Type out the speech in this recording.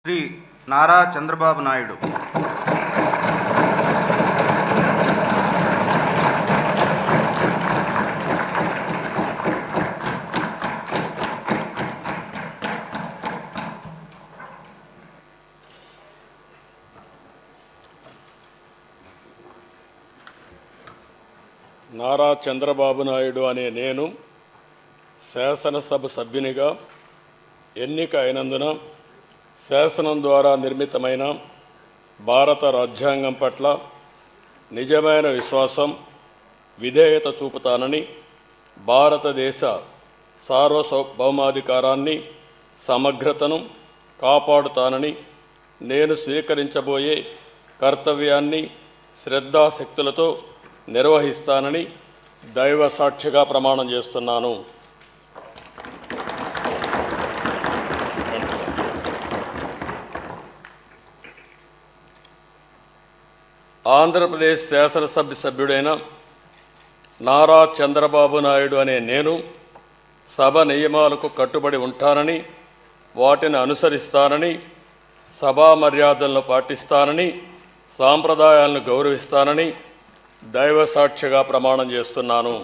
శ్రీ నారా చంద్రబాబు నాయుడు. నారా చంద్రబాబు నాయుడు అనే నేను శాసనసభ సభ్యునిగా ఎన్నిక అయినందున శాసనం ద్వారా నిర్మితమైన భారత రాజ్యాంగం పట్ల నిజమైన విశ్వాసం, విధేయత చూపుతానని, భారతదేశ సార్వభౌమాధికారాన్ని, సమగ్రతను కాపాడుతానని, నేను స్వీకరించబోయే కర్తవ్యాన్ని శ్రద్ధాశక్తులతో నిర్వహిస్తానని దైవ సాక్షిగా ప్రమాణం చేస్తున్నాను. ఆంధ్రప్రదేశ్ శాసనసభ సభ్యుడైన నారా చంద్రబాబు నాయుడు అనే నేను సభ నియమాలకు కట్టుబడి ఉంటానని, వాటిని అనుసరిస్తానని, సభా మర్యాదలను పాటిస్తానని, సాంప్రదాయాలను గౌరవిస్తానని దైవ సాక్షిగా ప్రమాణం చేస్తున్నాను.